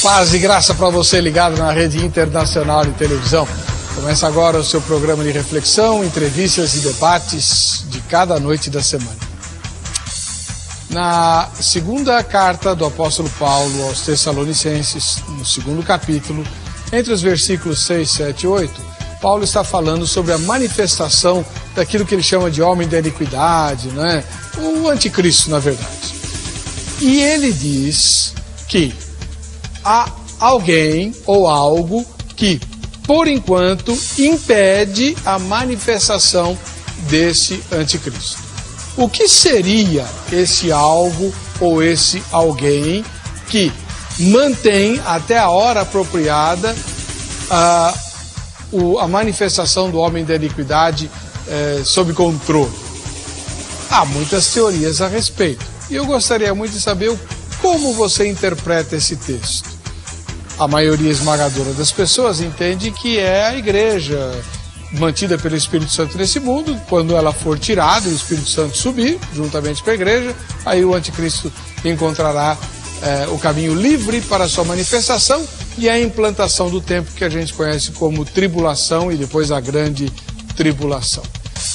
Paz e graça para você ligado na Rede Internacional de Televisão. Começa agora o seu programa de reflexão, entrevistas e debates de cada noite da semana. Na segunda carta do apóstolo Paulo aos Tessalonicenses, no segundo capítulo, entre os versículos 6, 7 e 8, Paulo está falando sobre a manifestação daquilo que ele chama de homem da iniquidade, né? O anticristo, na verdade. E ele diz que há alguém ou algo que, por enquanto, impede a manifestação desse anticristo. O que seria esse algo ou esse alguém que mantém até a hora apropriada a manifestação do homem da iniquidade sob controle? Há muitas teorias a respeito. E eu gostaria muito de saber como você interpreta esse texto. A maioria esmagadora das pessoas entende que é a igreja mantida pelo Espírito Santo nesse mundo. Quando ela for tirada e o Espírito Santo subir, juntamente com a igreja, aí o anticristo encontrará o caminho livre para a sua manifestação e a implantação do tempo que a gente conhece como tribulação e depois a grande tribulação.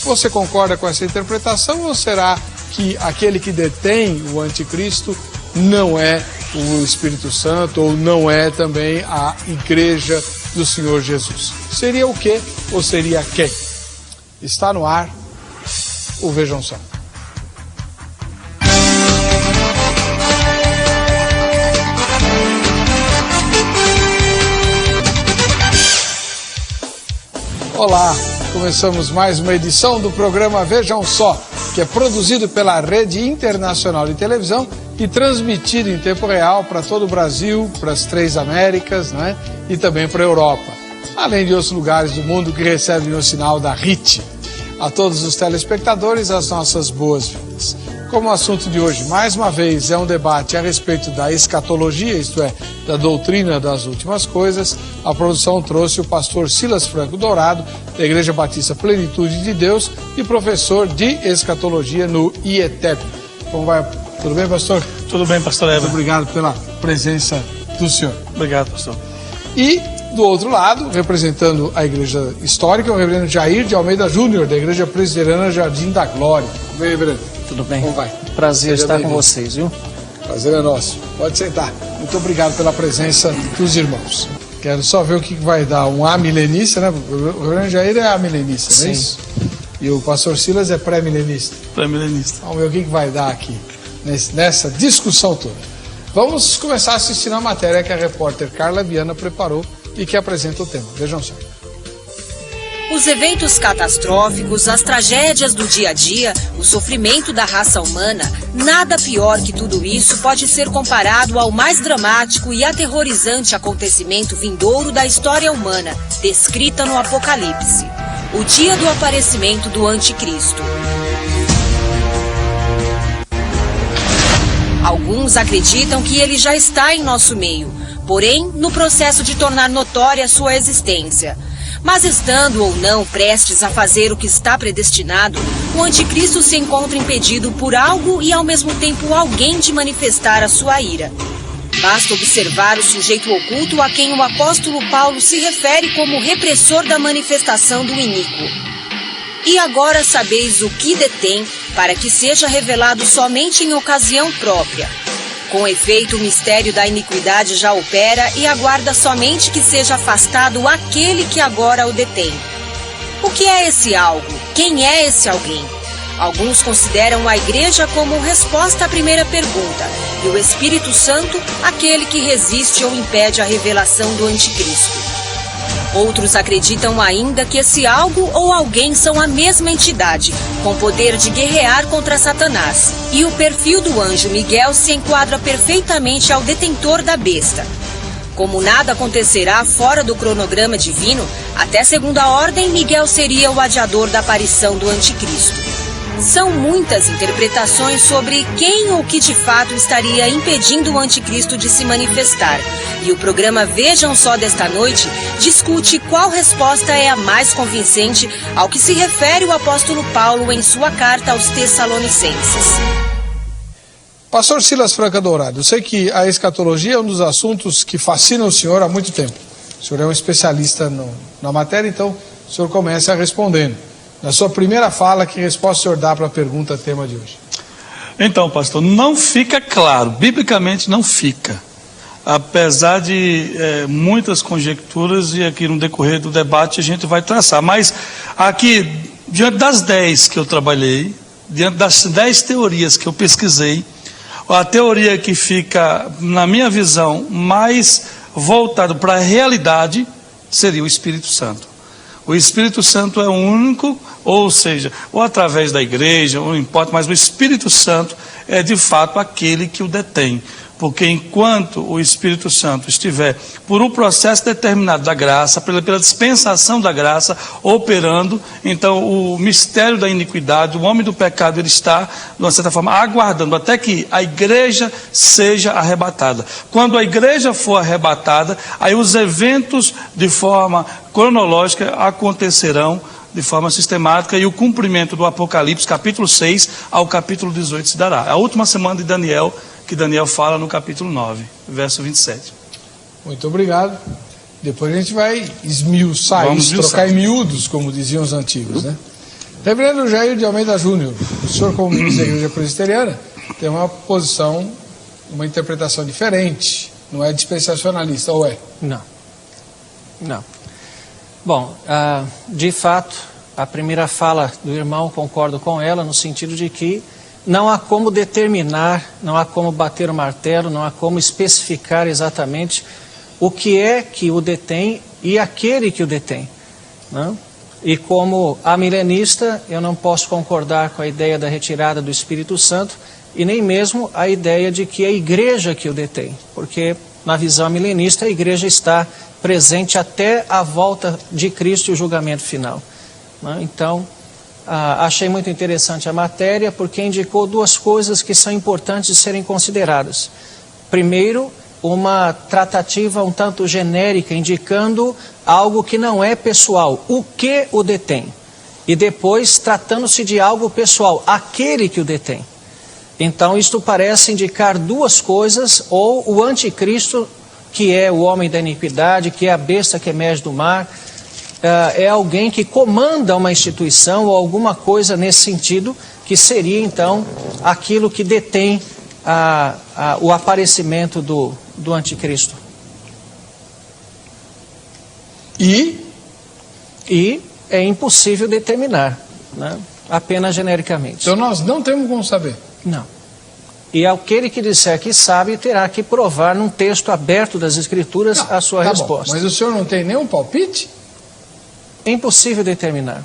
Você concorda com essa interpretação ou será que aquele que detém o anticristo não é o Espírito Santo ou não é também a igreja do Senhor Jesus? Seria o quê ou seria quem? Está no ar o Vejam Só. Olá, começamos mais uma edição do programa Vejam Só, que é produzido pela Rede Internacional de Televisão e transmitido em tempo real para todo o Brasil, para as 3 Américas, né? E também para a Europa, além de outros lugares do mundo que recebem o sinal da RIT. A todos os telespectadores, as nossas boas-vindas. Como o assunto de hoje, mais uma vez, é um debate a respeito da escatologia, isto é, da doutrina das últimas coisas, a produção trouxe o pastor Silas Franco Dourado, da Igreja Batista Plenitude de Deus e professor de escatologia no IETEP. Como vai? Tudo bem, pastor? Tudo bem, pastor Eva. Muito obrigado pela presença do senhor. Obrigado, pastor. E, do outro lado, representando a Igreja Histórica, o reverendo Jair de Almeida Júnior, da Igreja Presbiteriana Jardim da Glória. Tudo bem, reverendo? Tudo bem. Como vai? Prazer estar com vocês, viu? Prazer é nosso. Pode sentar. Muito obrigado pela presença dos irmãos. Quero só ver o que vai dar. Um amilenista, né? O reverendo Jair é amilenista, não é isso? E o pastor Silas é pré-milenista. Pré-milenista. Vamos ver o que vai dar aqui, nessa discussão toda. Vamos começar assistindo a matéria que a repórter Carla Viana preparou e que apresenta o tema. Vejam só. Os eventos catastróficos, as tragédias do dia a dia, o sofrimento da raça humana, nada pior que tudo isso pode ser comparado ao mais dramático e aterrorizante acontecimento vindouro da história humana, descrita no Apocalipse: o dia do aparecimento do Anticristo. Alguns acreditam que ele já está em nosso meio, porém no processo de tornar notória sua existência. Mas estando ou não prestes a fazer o que está predestinado, o anticristo se encontra impedido por algo e ao mesmo tempo alguém de manifestar a sua ira. Basta observar o sujeito oculto a quem o apóstolo Paulo se refere como repressor da manifestação do iníquo. E agora sabeis o que detém, para que seja revelado somente em ocasião própria. Com efeito, o mistério da iniquidade já opera e aguarda somente que seja afastado aquele que agora o detém. O que é esse algo? Quem é esse alguém? Alguns consideram a igreja como resposta à primeira pergunta, e o Espírito Santo aquele que resiste ou impede a revelação do anticristo. Outros acreditam ainda que esse algo ou alguém são a mesma entidade, com poder de guerrear contra Satanás. E o perfil do anjo Miguel se enquadra perfeitamente ao detentor da besta. Como nada acontecerá fora do cronograma divino, até segunda ordem, Miguel seria o adiador da aparição do anticristo. São muitas interpretações sobre quem ou que de fato estaria impedindo o anticristo de se manifestar. E o programa Vejam Só desta noite discute qual resposta é a mais convincente ao que se refere o apóstolo Paulo em sua carta aos Tessalonicenses. Pastor Silas Franca Dourado, eu sei que a escatologia é um dos assuntos que fascina o senhor há muito tempo. O senhor é um especialista na matéria, então o senhor começa respondendo. Na sua primeira fala, que resposta o senhor dá para a pergunta tema de hoje? Então, pastor, não fica claro, biblicamente não fica. Apesar de muitas conjecturas, e aqui no decorrer do debate a gente vai traçar. Mas aqui, diante das 10 que eu trabalhei, diante das 10 teorias que eu pesquisei, a teoria que fica, na minha visão, mais voltado para a realidade seria o Espírito Santo. O Espírito Santo é o único, ou seja, ou através da igreja, não importa, mas o Espírito Santo é de fato aquele que o detém. Porque enquanto o Espírito Santo estiver por um processo determinado da graça, pela dispensação da graça, operando, então o mistério da iniquidade, o homem do pecado, ele está, de uma certa forma, aguardando até que a igreja seja arrebatada. Quando a igreja for arrebatada, aí os eventos de forma cronológica acontecerão de forma sistemática, e o cumprimento do Apocalipse, capítulo 6 ao capítulo 18 se dará. A última semana de Daniel, que Daniel fala no capítulo 9, verso 27. Muito obrigado. Depois a gente vai esmiuçar isso, trocar em miúdos, como diziam os antigos, né? Reverendo Jair de Almeida Júnior, o senhor, como ministro da Igreja Presbiteriana, tem uma posição, uma interpretação diferente, não é dispensacionalista, ou é? Não. Bom, de fato, a primeira fala do irmão, concordo com ela, no sentido de que não há como determinar, não há como bater o martelo, não há como especificar exatamente o que é que o detém e aquele que o detém, né? E como amilenista, eu não posso concordar com a ideia da retirada do Espírito Santo e nem mesmo a ideia de que é a igreja que o detém, porque na visão milenista a igreja está presente até a volta de Cristo e o julgamento final, né? Então, achei muito interessante a matéria porque indicou duas coisas que são importantes de serem consideradas. Primeiro, uma tratativa um tanto genérica, indicando algo que não é pessoal, o que o detém. E depois, tratando-se de algo pessoal, aquele que o detém. Então, isto parece indicar duas coisas, ou o anticristo, que é o homem da iniquidade, que é a besta que emerge do mar, é alguém que comanda uma instituição ou alguma coisa nesse sentido, que seria então aquilo que detém o aparecimento do anticristo. E é impossível determinar, né? Apenas genericamente. Então nós não temos como saber? Não. E aquele que disser que sabe terá que provar num texto aberto das Escrituras a sua resposta. Bom, mas o senhor não tem nenhum palpite? É impossível determinar.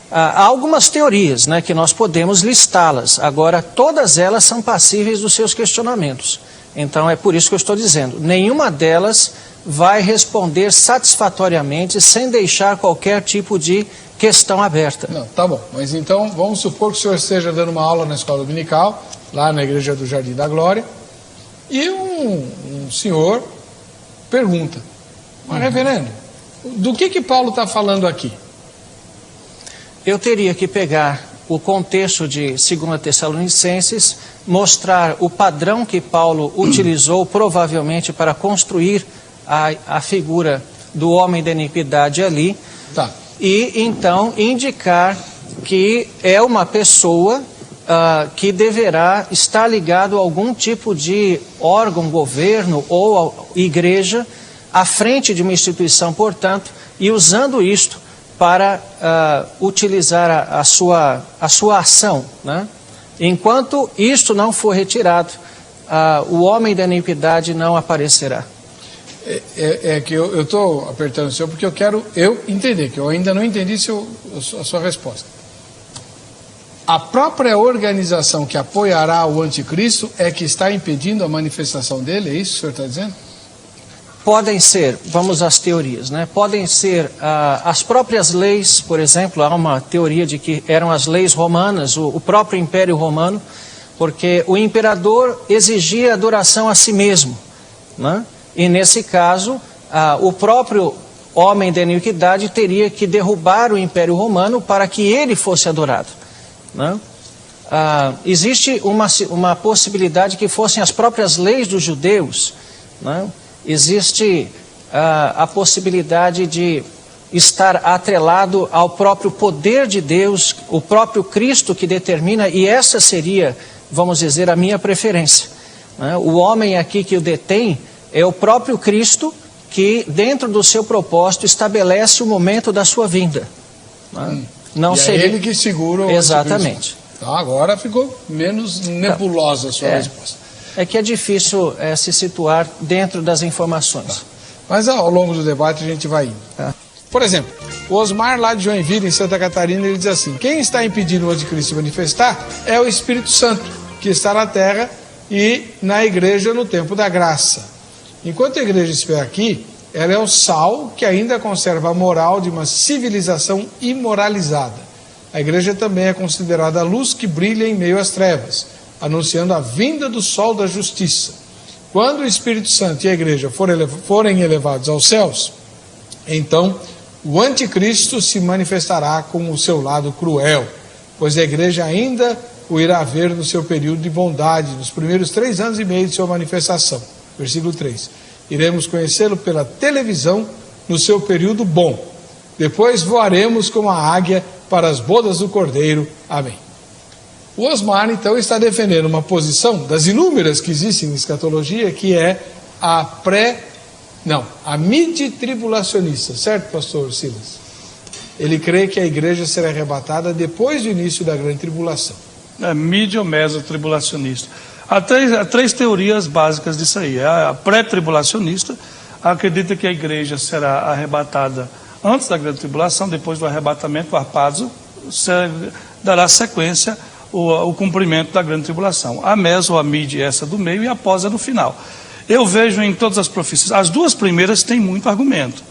Há algumas teorias, né, que nós podemos listá-las. Agora, todas elas são passíveis dos seus questionamentos. Então, é por isso que eu estou dizendo. Nenhuma delas vai responder satisfatoriamente, sem deixar qualquer tipo de questão aberta. Não, tá bom. Mas então, vamos supor que o senhor esteja dando uma aula na escola dominical, lá na igreja do Jardim da Glória, e um senhor pergunta: mas, reverendo, do que Paulo está falando aqui? Eu teria que pegar o contexto de 2 Tessalonicenses, mostrar o padrão que Paulo utilizou provavelmente para construir a figura do homem da iniquidade ali, e então indicar que é uma pessoa que deverá estar ligado a algum tipo de órgão, governo ou igreja, à frente de uma instituição, portanto, e usando isto para utilizar a sua ação, né? Enquanto isto não for retirado, o homem da iniquidade não aparecerá. É que eu estou apertando o senhor porque eu quero entender, que eu ainda não entendi a sua resposta. A própria organização que apoiará o anticristo é que está impedindo a manifestação dele? É isso que o senhor está dizendo? Podem ser, vamos às teorias, né? Podem ser as próprias leis, por exemplo, há uma teoria de que eram as leis romanas, o próprio Império Romano, porque o imperador exigia adoração a si mesmo, né? E nesse caso, o próprio homem da iniquidade teria que derrubar o Império Romano para que ele fosse adorado, né? existe uma possibilidade que fossem as próprias leis dos judeus, né? Existe a possibilidade de estar atrelado ao próprio poder de Deus, o próprio Cristo que determina, e essa seria, vamos dizer, a minha preferência, né? O homem aqui que o detém é o próprio Cristo que, dentro do seu propósito, estabelece o momento da sua vinda, né? Não e seria... é ele que segura o Exatamente. Então agora ficou menos nebulosa a sua resposta. É que é difícil se situar dentro das informações. Mas ao longo do debate a gente vai indo. Por exemplo, o Osmar lá de Joinville, em Santa Catarina, ele diz assim: quem está impedindo o anticristo de manifestar é o Espírito Santo, que está na terra e na igreja no tempo da graça. Enquanto a igreja estiver aqui, ela é o sal que ainda conserva a moral de uma civilização imoralizada. A igreja também é considerada a luz que brilha em meio às trevas, anunciando a vinda do sol da justiça. Quando o Espírito Santo e a igreja forem elevados aos céus, então o anticristo se manifestará com o seu lado cruel, pois a igreja ainda o irá ver no seu período de bondade, nos primeiros 3 anos e meio de sua manifestação. Versículo 3. Iremos conhecê-lo pela televisão no seu período bom. Depois voaremos como a águia para as bodas do Cordeiro. Amém. O Osmar, então, está defendendo uma posição das inúmeras que existem na escatologia, que é a midi-tribulacionista, certo, pastor Silas? Ele crê que a igreja será arrebatada depois do início da grande tribulação. É midi ou meso-tribulacionista. Há três teorias básicas disso aí. A pré-tribulacionista acredita que a igreja será arrebatada antes da grande tribulação, depois do arrebatamento, o harpazo dará sequência o cumprimento da grande tribulação. A meso ou a midi é essa do meio e a pós é do final. Eu vejo em todas as profecias, as duas primeiras têm muito argumento.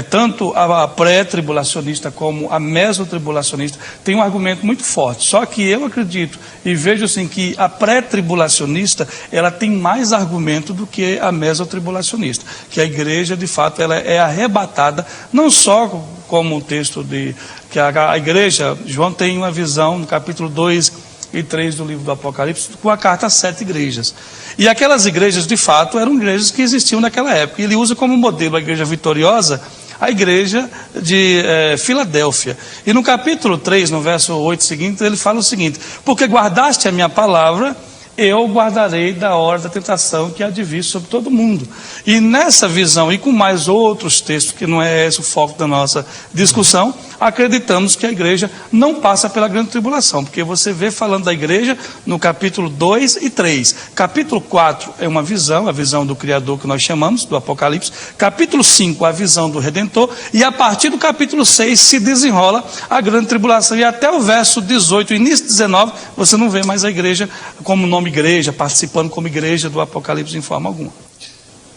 Tanto a pré-tribulacionista como a mesotribulacionista tem um argumento muito forte. Só que eu acredito e vejo assim que a pré-tribulacionista ela tem mais argumento do que a mesotribulacionista, que a igreja de fato ela é arrebatada, não só como o texto de que a igreja, João tem uma visão no capítulo 2 e 3 do livro do Apocalipse, com a carta às 7 igrejas. E aquelas igrejas, de fato, eram igrejas que existiam naquela época. Ele usa como modelo a igreja vitoriosa, a igreja de Filadélfia. E no capítulo 3, no verso 8 seguinte, ele fala o seguinte: porque guardaste a minha palavra, eu guardarei da hora da tentação que há de vir sobre todo mundo. E nessa visão, e com mais outros textos, que não é esse o foco da nossa discussão, acreditamos que a igreja não passa pela grande tribulação, porque você vê falando da igreja no capítulo 2 e 3. Capítulo 4 é uma visão, a visão do Criador que nós chamamos, do Apocalipse. Capítulo 5, a visão do Redentor. E a partir do capítulo 6 se desenrola a grande tribulação. E até o verso 18, início 19, você não vê mais a igreja como nome igreja, participando como igreja do Apocalipse em forma alguma.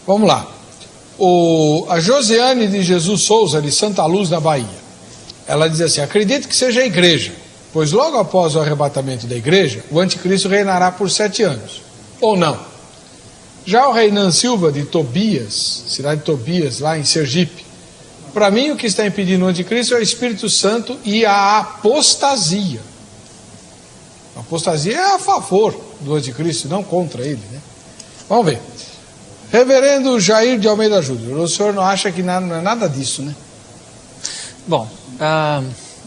Vamos lá. A Josiane de Jesus Souza, de Santa Luz, na Bahia, ela diz assim: acredito que seja a igreja, pois logo após o arrebatamento da igreja, o anticristo reinará por 7 anos. Ou não? Já o Reinan Silva, de Tobias, cidade de Tobias, lá em Sergipe, para mim o que está impedindo o anticristo é o Espírito Santo e a apostasia. A apostasia é a favor do anticristo, não contra ele, né? Vamos ver. Reverendo Jair de Almeida Júnior, o senhor não acha que não é nada disso, né? Bom,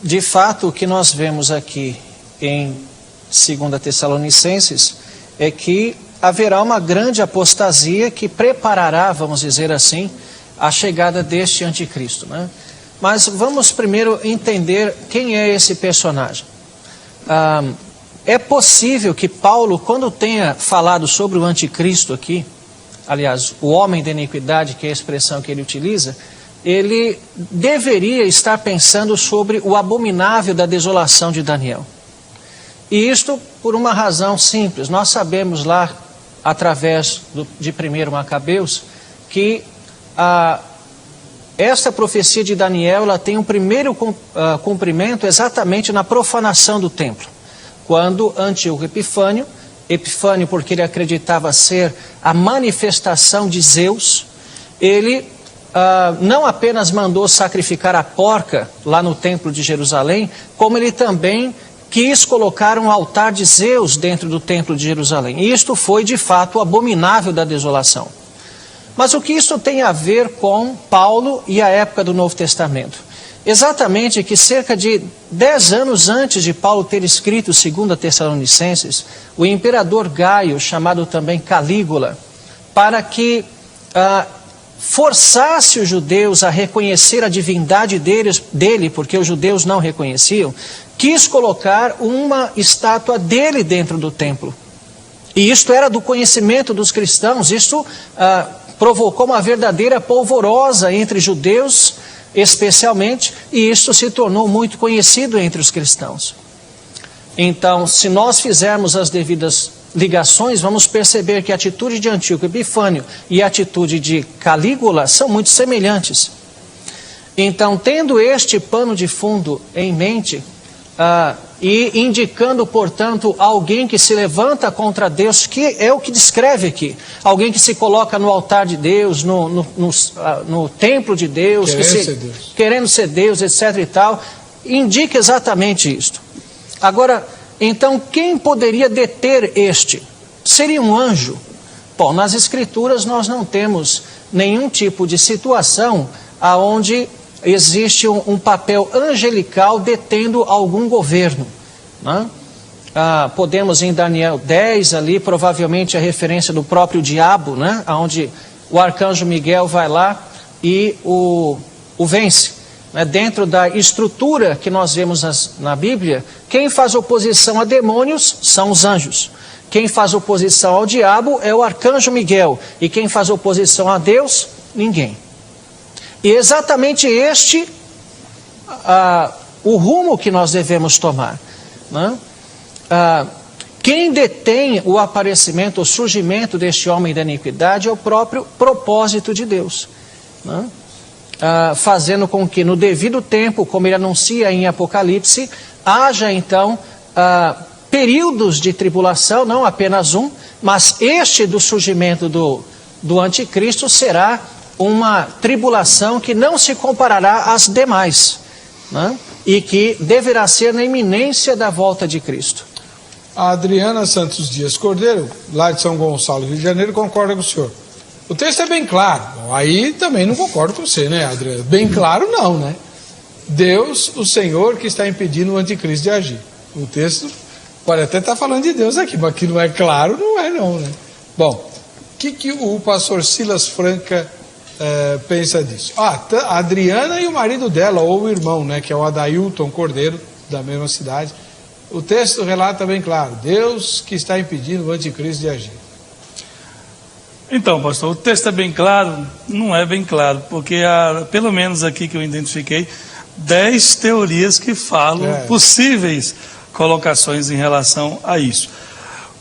de fato, o que nós vemos aqui em 2 Tessalonicenses é que haverá uma grande apostasia que preparará, vamos dizer assim, a chegada deste anticristo, né? Mas vamos primeiro entender quem é esse personagem. É possível que Paulo, quando tenha falado sobre o anticristo aqui, aliás, o homem da iniquidade, que é a expressão que ele utiliza, ele deveria estar pensando sobre o abominável da desolação de Daniel. E isto por uma razão simples. Nós sabemos lá, através de 1 Macabeus, que esta profecia de Daniel ela tem um primeiro cumprimento exatamente na profanação do templo. Quando Antíoco Epifânio porque ele acreditava ser a manifestação de Zeus, ele não apenas mandou sacrificar a porca lá no templo de Jerusalém, como ele também quis colocar um altar de Zeus dentro do templo de Jerusalém. E isto foi, de fato, o abominável da desolação. Mas o que isso tem a ver com Paulo e a época do Novo Testamento? Exatamente que cerca de 10 anos antes de Paulo ter escrito 2 Tessalonicenses, o imperador Gaio, chamado também Calígula, para que forçasse os judeus a reconhecer a divindade dele, porque os judeus não reconheciam, quis colocar uma estátua dele dentro do templo. E isto era do conhecimento dos cristãos, isto provocou uma verdadeira polvorosa entre judeus, especialmente, e isto se tornou muito conhecido entre os cristãos. Então, se nós fizermos as devidas ligações, vamos perceber que a atitude de Antíoco Epifânio e a atitude de Calígula são muito semelhantes. Então, tendo este pano de fundo em mente, e indicando, portanto, alguém que se levanta contra Deus, que é o que descreve aqui, alguém que se coloca no altar de Deus, no templo de Deus, querendo ser Deus, etc. e tal, indica exatamente isto. Agora, então, quem poderia deter este? Seria um anjo? Bom, nas Escrituras nós não temos nenhum tipo de situação aonde existe um papel angelical detendo algum governo, né? Podemos em Daniel 10 ali, provavelmente a referência do próprio diabo, né? Onde o arcanjo Miguel vai lá e o vence. Dentro da estrutura que nós vemos na Bíblia, quem faz oposição a demônios são os anjos. Quem faz oposição ao diabo é o arcanjo Miguel. E quem faz oposição a Deus, ninguém. E exatamente este, o rumo que nós devemos tomar, né? Quem detém o aparecimento, o surgimento deste homem da iniquidade é o próprio propósito de Deus, né? Fazendo com que no devido tempo, como ele anuncia em Apocalipse, haja então períodos de tribulação, não apenas um, mas este do surgimento do anticristo será uma tribulação que não se comparará às demais, né? E que deverá ser na iminência da volta de Cristo. A Adriana Santos Dias Cordeiro, lá de São Gonçalo, Rio de Janeiro, concorda com o senhor. O texto é bem claro. Aí também não concordo com você, né, Adriana? Bem claro não, né? Deus, o Senhor, que está impedindo o anticristo de agir. O texto pode até estar falando de Deus aqui, mas que não é claro, não é não, né? Bom, o que o pastor Silas Franca pensa disso? A Adriana e o marido dela, ou o irmão, né, que é o Adailton Cordeiro, da mesma cidade. O texto relata bem claro, Deus que está impedindo o anticristo de agir. Então, pastor, o texto é bem claro? Não é bem claro, porque há, pelo menos aqui que eu identifiquei, 10 teorias que falam possíveis colocações em relação a isso.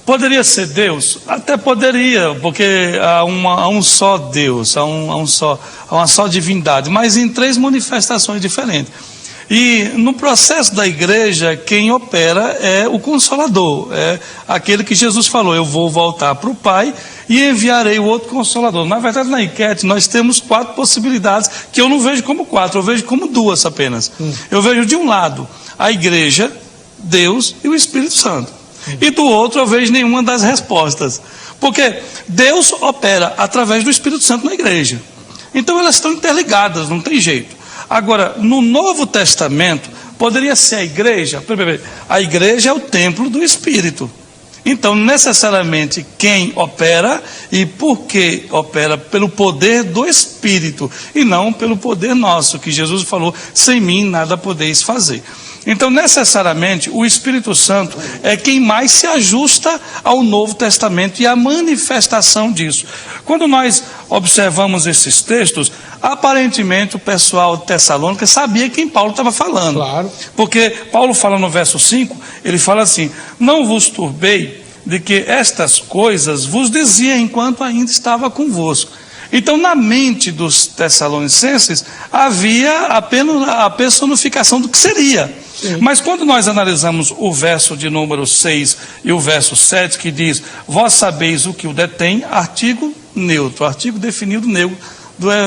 Poderia ser Deus? Até poderia, porque há um só Deus, há uma só divindade, mas em 3 manifestações diferentes. E no processo da igreja, quem opera é o Consolador, é aquele que Jesus falou, eu vou voltar para o Pai e enviarei o outro Consolador. Na verdade, na enquete, nós temos 4 possibilidades, que eu não vejo como 4, eu vejo como 2 apenas. Eu vejo de um lado a igreja, Deus e o Espírito Santo. E do outro eu vejo nenhuma das respostas. Porque Deus opera através do Espírito Santo na igreja. Então elas estão interligadas, não tem jeito. Agora, no Novo Testamento, poderia ser a igreja. A igreja é o templo do Espírito. Então, necessariamente, quem opera e por que opera? Pelo poder do Espírito e não pelo poder nosso, que Jesus falou, sem mim nada podeis fazer. Então, necessariamente, o Espírito Santo é quem mais se ajusta ao Novo Testamento e à manifestação disso. Quando nós observamos esses textos, aparentemente o pessoal de Tessalônica sabia quem Paulo estava falando. Claro. Porque Paulo fala no verso 5, ele fala assim, não vos turbei de que estas coisas vos dizia enquanto ainda estava convosco. Então, na mente dos tessalonicenses, havia apenas a personificação do que seria. Sim. Mas quando nós analisamos o verso de número 6 e o verso 7, que diz, vós sabeis o que o detém, artigo neutro, artigo definido neutro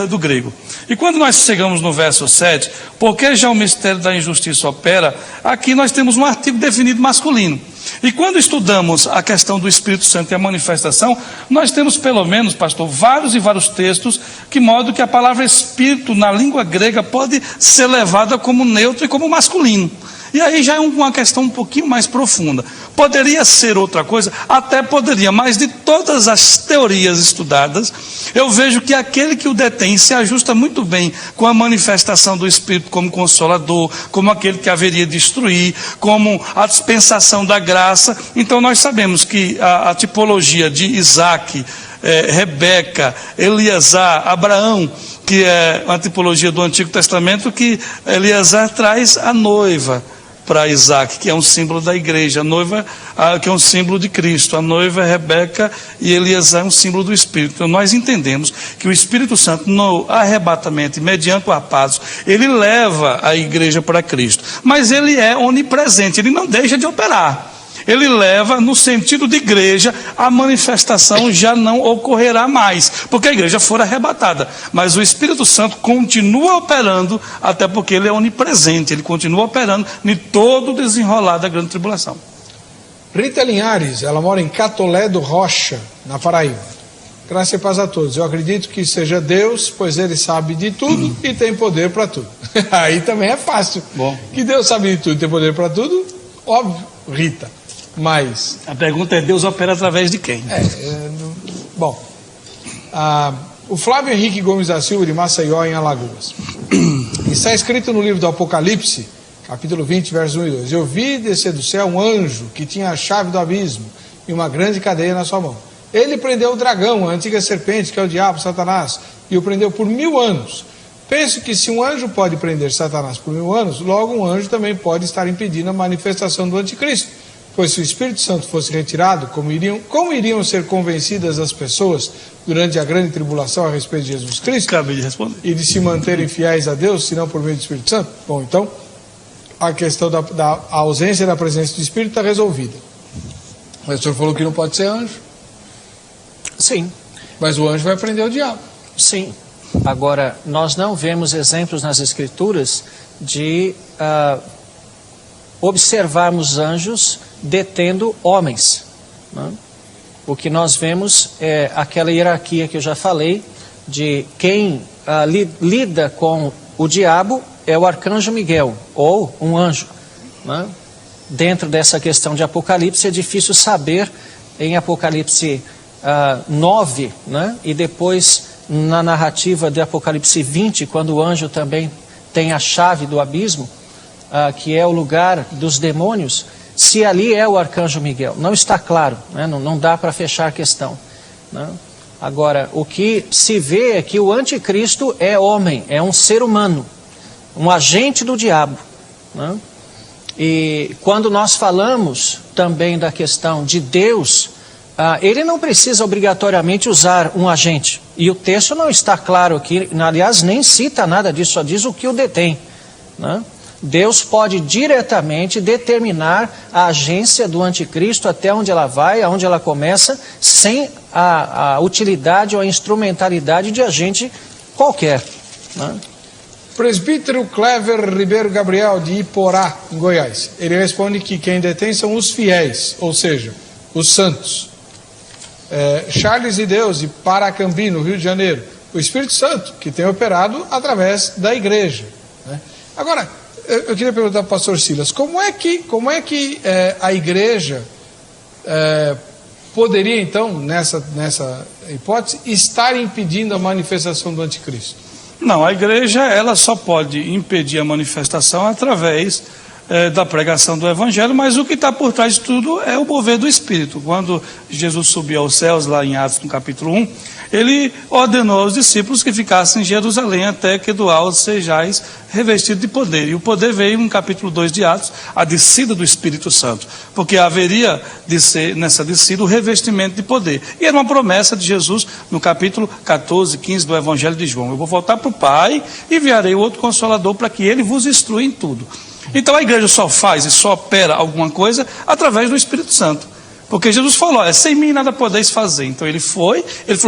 do grego. E quando nós chegamos no verso 7, porque já o mistério da injustiça opera, aqui nós temos um artigo definido masculino. E quando estudamos a questão do Espírito Santo e a manifestação, nós temos pelo menos, pastor, vários e vários textos que mostram que a palavra Espírito na língua grega pode ser levada como neutro e como masculino. E aí já é uma questão um pouquinho mais profunda. Poderia ser outra coisa? Até poderia, mas de todas as teorias estudadas, eu vejo que aquele que o detém se ajusta muito bem com a manifestação do Espírito como consolador, como aquele que haveria de instruir, como a dispensação da graça. Então nós sabemos que a tipologia de Isaac, Rebeca, Eleazar, Abraão, que é uma tipologia do Antigo Testamento, que Eleazar traz a noiva para Isaac, que é um símbolo da igreja, a noiva que é um símbolo de Cristo, a noiva é Rebeca e Eleazar é um símbolo do Espírito. Então nós entendemos que o Espírito Santo no arrebatamento, mediante o apazo, ele leva a igreja para Cristo, mas ele é onipresente, ele não deixa de operar. Ele leva no sentido de igreja, a manifestação já não ocorrerá mais, porque a igreja for arrebatada, mas o Espírito Santo continua operando, até porque ele é onipresente, ele continua operando em todo o desenrolar da grande tribulação. Rita Linhares, ela mora em Catolé do Rocha, na Paraíba. Graça e paz a todos. Eu acredito que seja Deus, pois ele sabe de tudo e tem poder para tudo. Aí também é fácil. Bom. Que Deus sabe de tudo e tem poder para tudo, óbvio, Rita. Mas a pergunta é: Deus opera através de quem? Bom, o Flávio Henrique Gomes da Silva, de Maceió, em Alagoas. Está escrito no livro do Apocalipse, capítulo 20, versos 1 e 2. Eu vi descer do céu um anjo que tinha a chave do abismo e uma grande cadeia na sua mão. Ele prendeu o dragão, a antiga serpente, que é o diabo, Satanás, e o prendeu por 1000 anos. Penso que se um anjo pode prender Satanás por 1000 anos, logo um anjo também pode estar impedindo a manifestação do anticristo. Pois se o Espírito Santo fosse retirado, como iriam ser convencidas as pessoas durante a grande tribulação a respeito de Jesus Cristo? Acabei de responder. E de se manterem fiéis a Deus, se não por meio do Espírito Santo? Bom, então, a questão da ausência da presença do Espírito está resolvida. Mas o senhor falou que não pode ser anjo? Sim. Mas o anjo vai prender o diabo. Sim. Agora, nós não vemos exemplos nas Escrituras de observarmos anjos detendo homens, né? O que nós vemos é aquela hierarquia que eu já falei, de quem lida com o diabo é o arcanjo Miguel, ou um anjo, né? Dentro dessa questão de Apocalipse é difícil saber, em Apocalipse 9, né? E depois na narrativa de Apocalipse 20, quando o anjo também tem a chave do abismo, que é o lugar dos demônios, se ali é o arcanjo Miguel. Não está claro, né? Não dá para fechar a questão, né? Agora, o que se vê é que o anticristo é homem, é um ser humano, um agente do diabo, né? E quando nós falamos também da questão de Deus, ele não precisa obrigatoriamente usar um agente. E o texto não está claro aqui, aliás, nem cita nada disso, só diz o que o detém, né? Deus pode diretamente determinar a agência do anticristo, até onde ela vai, aonde ela começa, sem a utilidade ou a instrumentalidade de agente qualquer, né? Presbítero Clever Ribeiro Gabriel, de Iporá, em Goiás. Ele responde que quem detém são os fiéis, ou seja, os santos. Charles de Deus, de Paracambi, no Rio de Janeiro. O Espírito Santo, que tem operado através da igreja, né? Agora, eu queria perguntar para o pastor Silas, como é que a igreja poderia, então, nessa hipótese, estar impedindo a manifestação do anticristo? Não, a igreja ela só pode impedir a manifestação através da pregação do Evangelho, mas o que está por trás de tudo é o mover do Espírito. Quando Jesus subiu aos céus, lá em Atos, no capítulo 1, ele ordenou aos discípulos que ficassem em Jerusalém até que do alto sejais revestidos de poder. E o poder veio no capítulo 2 de Atos, a descida do Espírito Santo, porque haveria de ser nessa descida o revestimento de poder. E era uma promessa de Jesus no capítulo 14, 15 do Evangelho de João. Eu vou voltar para o Pai e enviarei o outro Consolador para que ele vos instrua em tudo. Então a igreja só faz e só opera alguma coisa através do Espírito Santo. Porque Jesus falou, sem mim nada podeis fazer. Então ele falou,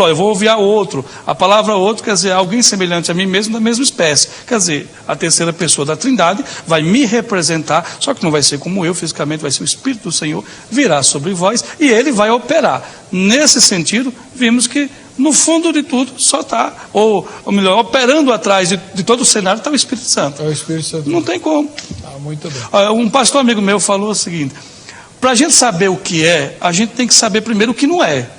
eu vou enviar outro. A palavra outro quer dizer alguém semelhante a mim mesmo, da mesma espécie. Quer dizer, a terceira pessoa da Trindade vai me representar, só que não vai ser como eu fisicamente, vai ser o Espírito do Senhor, virá sobre vós e ele vai operar. Nesse sentido, vimos que no fundo de tudo só está, ou melhor, operando atrás de todo o cenário está o Espírito Santo. É o Espírito Santo. Não tem como. Muito bem. Um pastor amigo meu falou o seguinte, para a gente saber o que é, a gente tem que saber primeiro o que não é.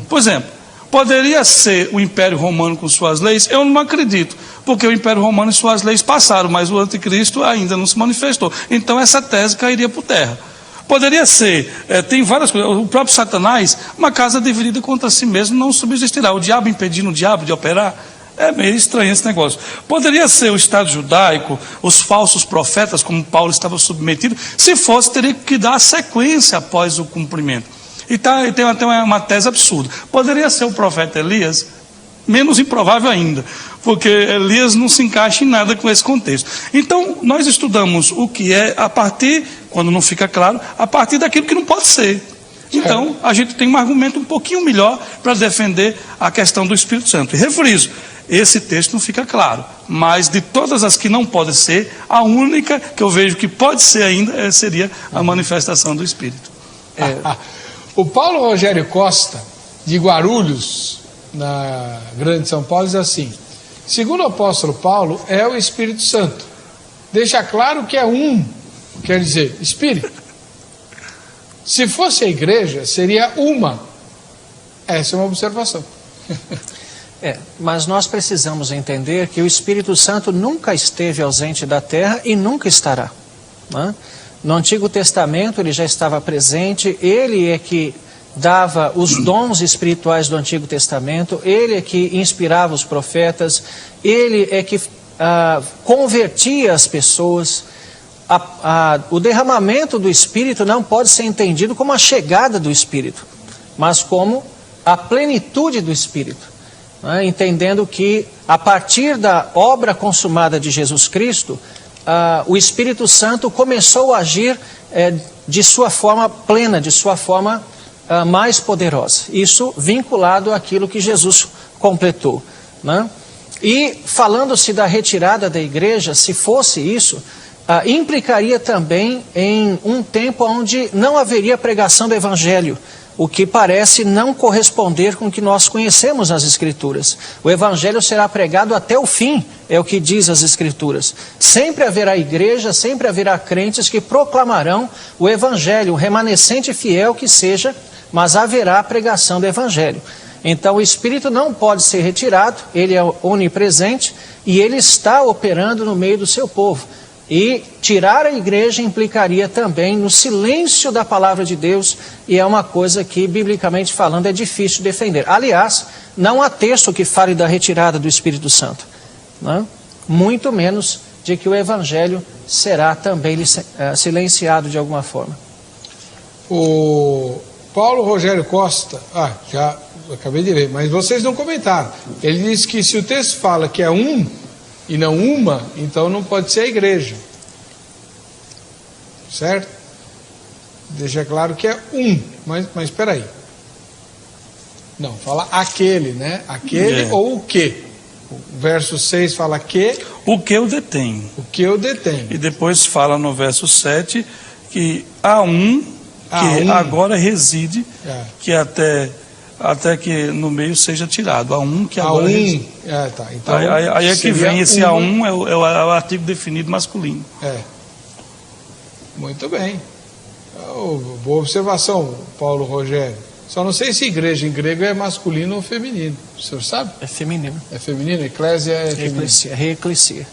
Por exemplo, poderia ser o Império Romano com suas leis? Eu não acredito, porque o Império Romano e suas leis passaram, mas o anticristo ainda não se manifestou. Então essa tese cairia por terra. Poderia ser, tem várias coisas, o próprio Satanás, uma casa dividida contra si mesmo não subsistirá. O diabo impedindo o diabo de operar, é meio estranho esse negócio. Poderia ser o Estado judaico, os falsos profetas, como Paulo estava submetido, se fosse, teria que dar a sequência após o cumprimento. E tem até uma tese absurda. Poderia ser o profeta Elias, menos improvável ainda, porque Elias não se encaixa em nada com esse contexto. Então, nós estudamos o que é a partir, quando não fica claro, a partir daquilo que não pode ser. Então, a gente tem um argumento um pouquinho melhor para defender a questão do Espírito Santo. E refriso, esse texto não fica claro, mas de todas as que não podem ser, a única que eu vejo que pode ser ainda seria a manifestação do Espírito. O Paulo Rogério Costa, de Guarulhos, na Grande São Paulo, diz assim: segundo o apóstolo Paulo, é o Espírito Santo. Deixa claro que é um, quer dizer, Espírito. Se fosse a igreja, seria uma. Essa é uma observação. Mas nós precisamos entender que o Espírito Santo nunca esteve ausente da terra e nunca estará. Né? No Antigo Testamento ele já estava presente, ele é que dava os dons espirituais do Antigo Testamento, ele é que inspirava os profetas, ele é que convertia as pessoas. O derramamento do Espírito não pode ser entendido como a chegada do Espírito, mas como a plenitude do Espírito. Entendendo que a partir da obra consumada de Jesus Cristo, o Espírito Santo começou a agir de sua forma plena, de sua forma mais poderosa. Isso vinculado àquilo que Jesus completou. Né? E falando-se da retirada da igreja, se fosse isso, implicaria também em um tempo onde não haveria pregação do Evangelho, o que parece não corresponder com o que nós conhecemos nas Escrituras. O Evangelho será pregado até o fim, é o que diz as Escrituras. Sempre haverá igreja, sempre haverá crentes que proclamarão o Evangelho, um remanescente fiel que seja, mas haverá pregação do Evangelho. Então o Espírito não pode ser retirado, ele é onipresente e ele está operando no meio do seu povo. E tirar a igreja implicaria também no silêncio da palavra de Deus, e é uma coisa que, biblicamente falando, é difícil de defender. Aliás, não há texto que fale da retirada do Espírito Santo, né? Muito menos de que o Evangelho será também silenciado de alguma forma. O Paulo Rogério Costa, já acabei de ver, mas vocês não comentaram. Ele disse que se o texto fala que é um e não uma, então não pode ser a igreja. Certo? Deixa claro que é um, mas espera aí. Não, fala aquele, né? Aquele ou o que. O verso 6 fala que. O que eu detenho. O que eu detenho. E depois fala no verso 7 que há um que agora reside, que até que no meio seja tirado. Há um que agora reside. Tá. Então, aí é que vem esse a um, é o artigo definido masculino. Muito bem. Boa observação, Paulo Rogério. Só não sei se igreja em grego é masculino ou feminino. O senhor sabe? É feminino. É feminino? Eclésia é feminino. Reeclesia.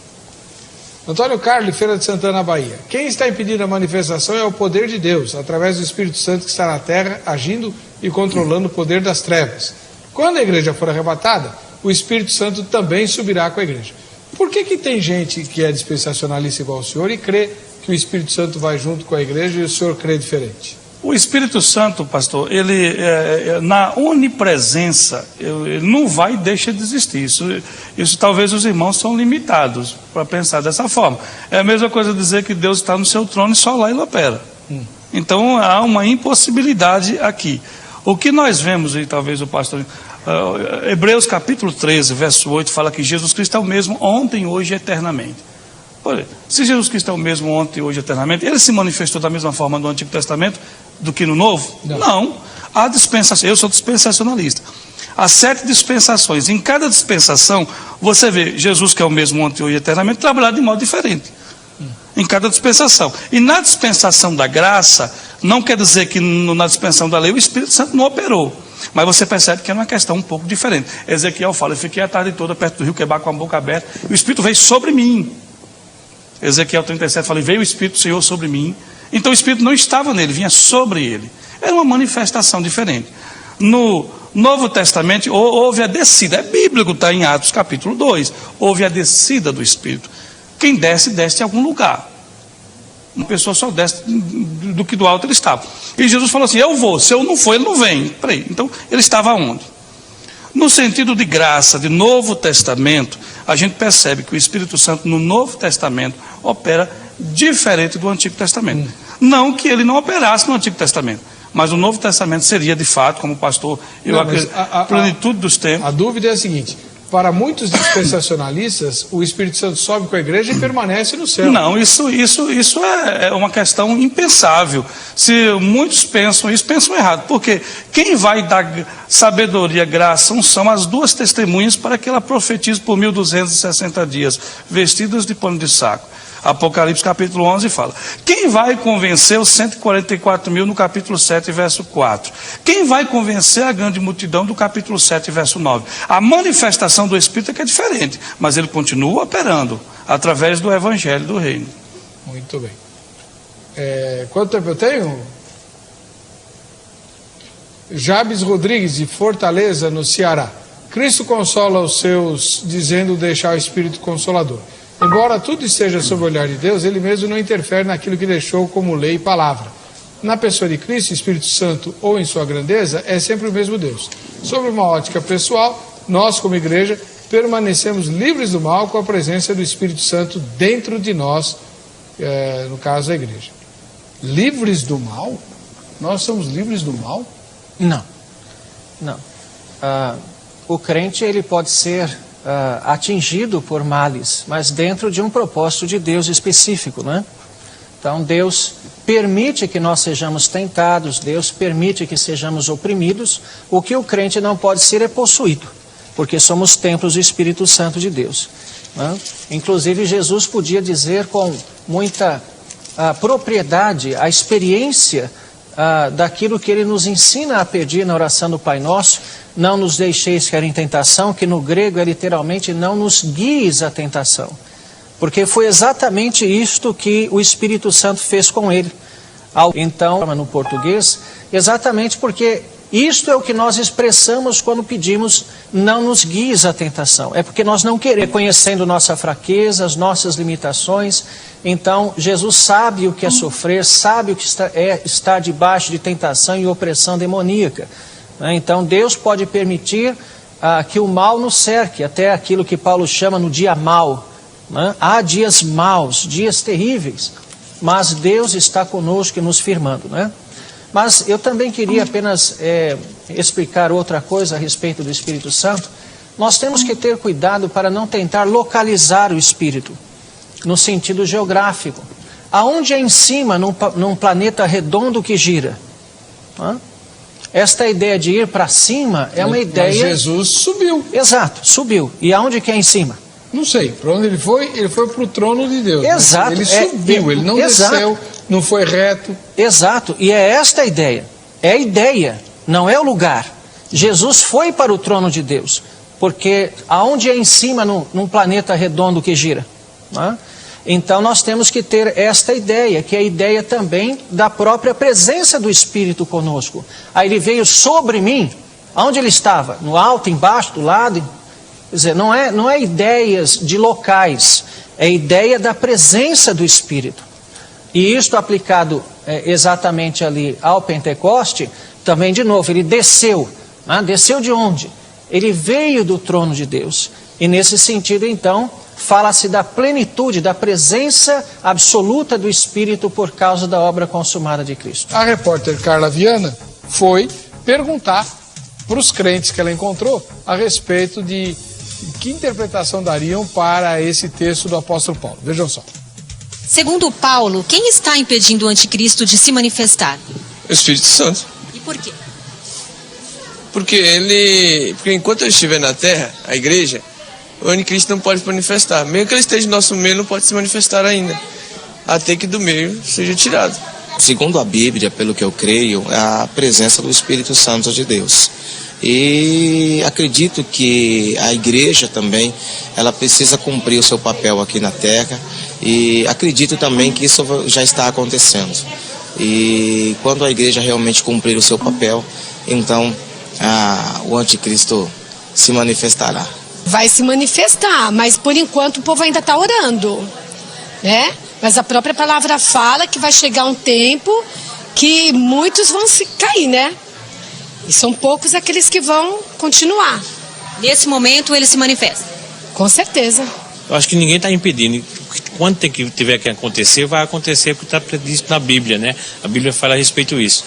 Antônio Carlos, Feira de Santana, Bahia. Quem está impedindo a manifestação é o poder de Deus, através do Espírito Santo que está na terra, agindo e controlando o poder das trevas. Quando a igreja for arrebatada, o Espírito Santo também subirá com a igreja. Por que tem gente que é dispensacionalista igual ao senhor e crê que o Espírito Santo vai junto com a igreja e o senhor crê diferente? O Espírito Santo, pastor, ele na onipresença, ele não vai e deixa de existir. Isso talvez os irmãos são limitados para pensar dessa forma. É a mesma coisa dizer que Deus está no seu trono e só lá ele opera. Então há uma impossibilidade aqui. O que nós vemos, e talvez o pastor... Hebreus capítulo 13, verso 8, fala que Jesus Cristo é o mesmo ontem, hoje e eternamente. Olha, se Jesus Cristo é o mesmo ontem, hoje e eternamente, ele se manifestou da mesma forma no Antigo Testamento do que no Novo? Não. Há dispensação. Eu sou dispensacionalista. Há 7 dispensações. Em cada dispensação, você vê Jesus, que é o mesmo ontem, hoje e eternamente, trabalhado de modo diferente. Em cada dispensação. E na dispensação da graça, não quer dizer que na dispensação da lei o Espírito Santo não operou. Mas você percebe que é uma questão um pouco diferente. Ezequiel fala, eu fiquei a tarde toda perto do rio Quebar com a boca aberta, e o Espírito veio sobre mim. Ezequiel 37 fala, veio o Espírito do Senhor sobre mim. Então o Espírito não estava nele, vinha sobre ele. Era uma manifestação diferente. No Novo Testamento houve a descida, é bíblico, está em Atos capítulo 2, houve a descida do Espírito. Quem desce, desce em algum lugar. Uma pessoa só desce do que do alto ele estava. E Jesus falou assim, eu vou, se eu não for, ele não vem. Peraí, então ele estava onde? No sentido de graça, de Novo Testamento, a gente percebe que o Espírito Santo no Novo Testamento opera diferente do Antigo Testamento. Não que ele não operasse no Antigo Testamento, mas o Novo Testamento seria de fato, como o pastor, eu acredito, a plenitude dos tempos. A dúvida é a seguinte, para muitos dispensacionalistas, o Espírito Santo sobe com a igreja e permanece no céu. Não, isso é uma questão impensável. Se muitos pensam isso, pensam errado. Porque quem vai dar sabedoria, graça, são as 2 testemunhas para que ela profetize por 1260 dias, vestidas de pano de saco. Apocalipse capítulo 11 fala. Quem vai convencer os 144 mil no capítulo 7, verso 4? Quem vai convencer a grande multidão do capítulo 7, verso 9? A manifestação do Espírito é que é diferente, mas ele continua operando através do Evangelho do Reino. Muito bem. Quanto tempo eu tenho? Jabes Rodrigues, de Fortaleza, no Ceará. Cristo consola os seus, dizendo deixar o Espírito Consolador. Embora tudo esteja sob o olhar de Deus, ele mesmo não interfere naquilo que deixou como lei e palavra. Na pessoa de Cristo, Espírito Santo ou em sua grandeza, é sempre o mesmo Deus. Sobre uma ótica pessoal, nós como igreja permanecemos livres do mal com a presença do Espírito Santo dentro de nós, no caso a igreja. Livres do mal? Nós somos livres do mal? Não. O crente ele pode ser atingido por males, mas dentro de um propósito de Deus específico, né? Então Deus permite que nós sejamos tentados, Deus permite que sejamos oprimidos. O que o crente não pode ser é possuído, porque somos templos do Espírito Santo de Deus, né? Inclusive Jesus podia dizer com muita propriedade a experiência daquilo que ele nos ensina a pedir na oração do Pai Nosso: não nos deixeis cair em tentação, que no grego é literalmente não nos guies à tentação. Porque foi exatamente isto que o Espírito Santo fez com ele. Então, no português, exatamente porque isto é o que nós expressamos quando pedimos não nos guies à tentação. É porque nós não queremos, reconhecendo nossa fraqueza, as nossas limitações. Então, Jesus sabe o que é sofrer, sabe o que estar debaixo de tentação e opressão demoníaca. Então, Deus pode permitir que o mal nos cerque, até aquilo que Paulo chama no dia mau. Há dias maus, dias terríveis, mas Deus está conosco e nos firmando, né? Mas eu também queria apenas explicar outra coisa a respeito do Espírito Santo. Nós temos que ter cuidado para não tentar localizar o Espírito, no sentido geográfico. Aonde é em cima, num planeta redondo que gira? Esta ideia de ir para cima é uma ideia... Mas Jesus subiu. Exato, subiu. E aonde que é em cima? Não sei, para onde ele foi? Ele foi para o trono de Deus. Exato. Ele subiu, ele não desceu, não foi reto. Exato, e é esta a ideia. É a ideia, não é o lugar. Jesus foi para o trono de Deus, porque aonde é em cima num planeta redondo que gira? Então nós temos que ter esta ideia, que é a ideia também da própria presença do Espírito conosco. Aí ele veio sobre mim. Aonde ele estava? No alto, embaixo, do lado? Quer dizer, não é ideias de locais, é a ideia da presença do Espírito. E isto aplicado exatamente ali ao Pentecoste, também de novo, ele desceu. Desceu de onde? ele veio do trono de Deus. E nesse sentido, então, fala-se da plenitude, da presença absoluta do Espírito por causa da obra consumada de Cristo. A repórter Carla Viana foi perguntar para os crentes que ela encontrou a respeito de que interpretação dariam para esse texto do apóstolo Paulo. Vejam só. Segundo Paulo, quem está impedindo o anticristo de se manifestar? O Espírito Santo. E por quê? Porque enquanto ele estiver na terra, a igreja, o anticristo não pode se manifestar. Mesmo que ele esteja no nosso meio, não pode se manifestar ainda, até que do meio seja tirado. Segundo a Bíblia, pelo que eu creio, é a presença do Espírito Santo de Deus. E acredito que a igreja também, ela precisa cumprir o seu papel aqui na terra, e acredito também que isso já está acontecendo. E quando a igreja realmente cumprir o seu papel, então o anticristo se manifestará. Vai se manifestar, mas por enquanto o povo ainda está orando, né? Mas a própria palavra fala que vai chegar um tempo que muitos vão se cair, né? E são poucos aqueles que vão continuar. Nesse momento ele se manifesta? Com certeza. Eu acho que ninguém está impedindo. Quando tiver que acontecer, vai acontecer porque está previsto na Bíblia, né? A Bíblia fala a respeito disso.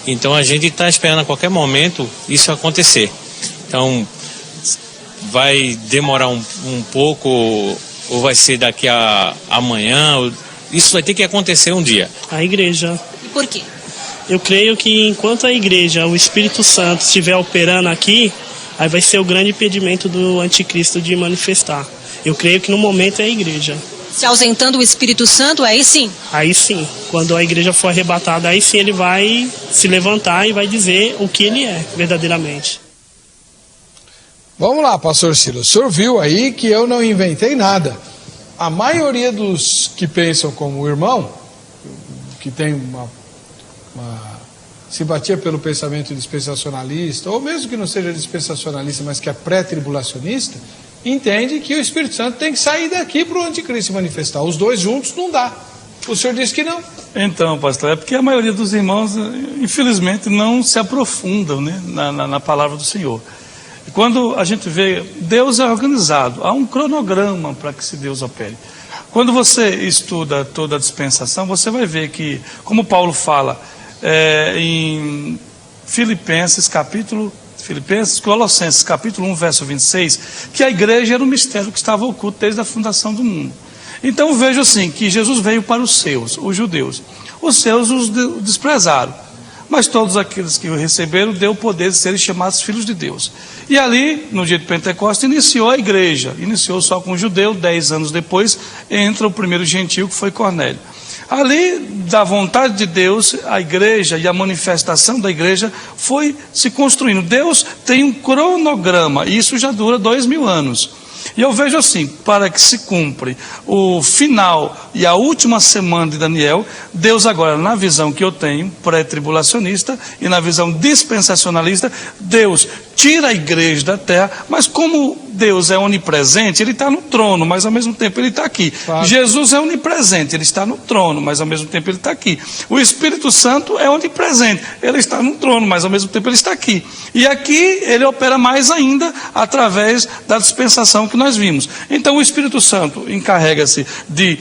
Então a gente está esperando a qualquer momento isso acontecer. Então vai demorar um pouco, ou vai ser daqui a amanhã. Isso vai ter que acontecer um dia. A igreja. E por quê? Eu creio que enquanto a igreja, o Espírito Santo estiver operando aqui, aí vai ser o grande impedimento do anticristo de manifestar. Eu creio que no momento é a igreja. Se ausentando o Espírito Santo, aí sim? Aí sim, quando a igreja for arrebatada, aí sim ele vai se levantar e vai dizer o que ele é, verdadeiramente. Vamos lá, pastor Silas. O senhor viu aí que eu não inventei nada. A maioria dos que pensam como o irmão, que tem uma simpatia pelo pensamento dispensacionalista, ou mesmo que não seja dispensacionalista, mas que é pré-tribulacionista, entende que o Espírito Santo tem que sair daqui para o anticristo se manifestar. Os dois juntos não dá. O senhor disse que não. Então, pastor, é porque a maioria dos irmãos, infelizmente, não se aprofundam, né, na palavra do Senhor. Quando a gente vê, Deus é organizado, há um cronograma para que esse Deus opere. Quando você estuda toda a dispensação, você vai ver que, como Paulo fala em Colossenses capítulo 1, verso 26, que a igreja era um mistério que estava oculto desde a fundação do mundo. Então vejo assim, que Jesus veio para os seus, os judeus. Os seus os desprezaram. Mas todos aqueles que o receberam, deu o poder de serem chamados filhos de Deus. E ali, no dia de Pentecostes, iniciou a igreja. Iniciou só com o judeu, 10 anos depois, entra o primeiro gentio, que foi Cornélio. Ali, da vontade de Deus, a igreja e a manifestação da igreja foi se construindo. Deus tem um cronograma, e isso já dura 2000 anos. E eu vejo assim, para que se cumpre o final e a última semana de Daniel, Deus agora, na visão que eu tenho, pré-tribulacionista, e na visão dispensacionalista, Deus tira a igreja da terra, mas como Deus é onipresente, ele está no trono, mas ao mesmo tempo ele está aqui. Claro. Jesus é onipresente, ele está no trono, mas ao mesmo tempo ele está aqui. O Espírito Santo é onipresente, ele está no trono, mas ao mesmo tempo ele está aqui. E aqui ele opera mais ainda através da dispensação que nós vimos. Então o Espírito Santo encarrega-se de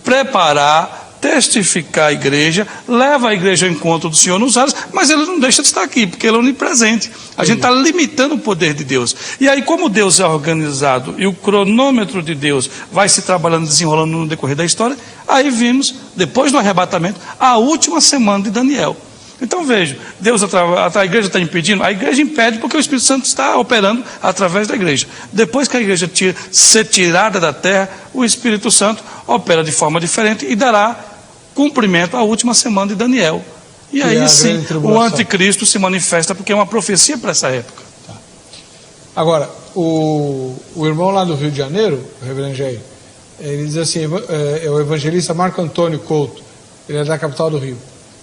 preparar, testificar a igreja, leva a igreja ao encontro do Senhor nos ares, mas ele não deixa de estar aqui, porque ele é onipresente. A gente está limitando o poder de Deus. E aí, como Deus é organizado e o cronômetro de Deus vai se trabalhando, desenrolando no decorrer da história, aí vimos, depois do arrebatamento, a última semana de Daniel. Então veja, Deus, a igreja está impedindo? A igreja impede porque o Espírito Santo está operando através da igreja. Depois que a igreja ser tirada da terra, o Espírito Santo opera de forma diferente e dará cumprimento à última semana de Daniel. E aí sim, o anticristo se manifesta, porque é uma profecia para essa época. Tá. Agora, o irmão lá do Rio de Janeiro, o reverendo Jair, ele diz assim, é o evangelista Marco Antônio Couto, ele é da capital do Rio.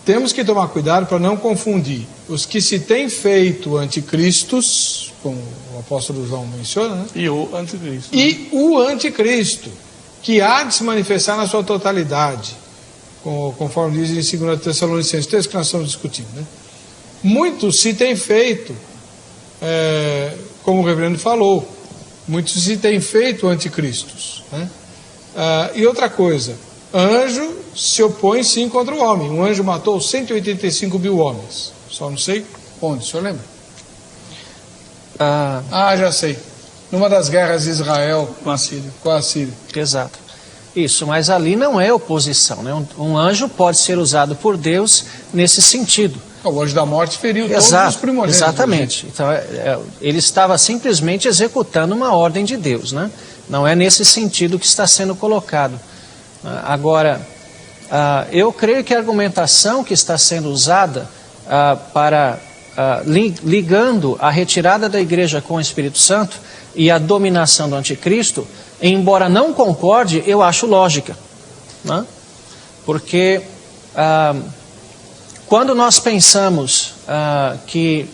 Temos que tomar cuidado para não confundir os que se têm feito anticristos, como o apóstolo João menciona, né? E o anticristo. E o anticristo, que há de se manifestar na sua totalidade, conforme diz em 2 Tessalonicenses, texto que nós estamos discutindo, né? Muitos se têm feito como o reverendo falou, muitos se têm feito anticristos, né? E outra coisa, anjo se opõe sim contra o homem. Um anjo matou 185 mil homens. Só não sei onde, o senhor lembra? Já sei. Numa das guerras de Israel Com a Síria. com a Síria. Exato. Isso, mas ali não é oposição, né? Um anjo pode ser usado por Deus nesse sentido. O anjo da morte feriu todos os primogênitos. Exatamente. Então, ele estava simplesmente executando uma ordem de Deus, né? Não é nesse sentido que está sendo colocado. Agora, eu creio que a argumentação que está sendo usada ligando a retirada da igreja com o Espírito Santo e a dominação do anticristo, embora não concorde, eu acho lógica, né? Porque quando nós pensamos que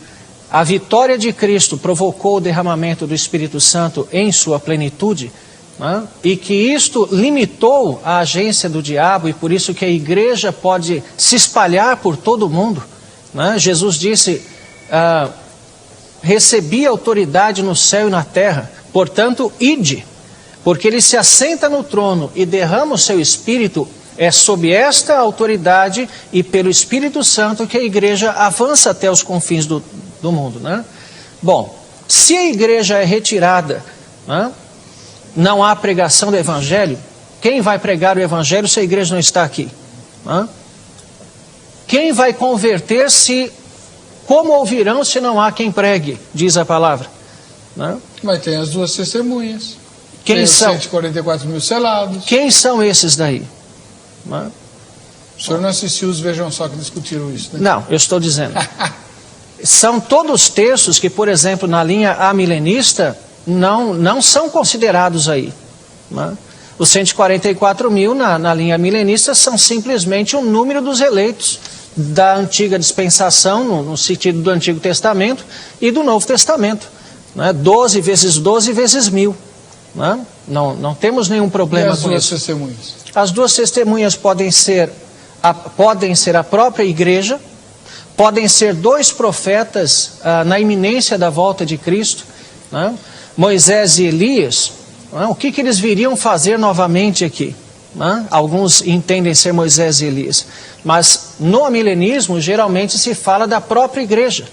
a vitória de Cristo provocou o derramamento do Espírito Santo em sua plenitude, né? E que isto limitou a agência do diabo e por isso que a igreja pode se espalhar por todo o mundo, né? Jesus disse, recebi autoridade no céu e na terra, portanto, ide, porque ele se assenta no trono e derrama o seu Espírito, é sob esta autoridade e pelo Espírito Santo que a igreja avança até os confins do mundo, né? Bom, se a igreja é retirada, né, não há pregação do Evangelho, quem vai pregar o Evangelho se a igreja não está aqui? Né? Quem vai converter-se? Como ouvirão se não há quem pregue, diz a palavra, né? Mas tem as duas testemunhas. Quem tem são? 144 mil selados. Quem são esses daí? Né? O senhor não assistiu os Vejam Só que discutiram isso, né? Não, eu estou dizendo. São todos textos que, por exemplo, na linha amilenista, não são considerados aí, né? Os 144 mil na linha milenista são simplesmente um número dos eleitos da antiga dispensação, no sentido do Antigo Testamento, e do Novo Testamento, né? 12 vezes 12 vezes 1000. Né? Não temos nenhum problema com isso. E as duas testemunhas? As duas testemunhas podem ser a própria igreja, podem ser dois profetas na iminência da volta de Cristo, né? Moisés e Elias, né? O que eles viriam fazer novamente aqui? Né? Alguns entendem ser Moisés e Elias, mas no amilenismo geralmente se fala da própria igreja,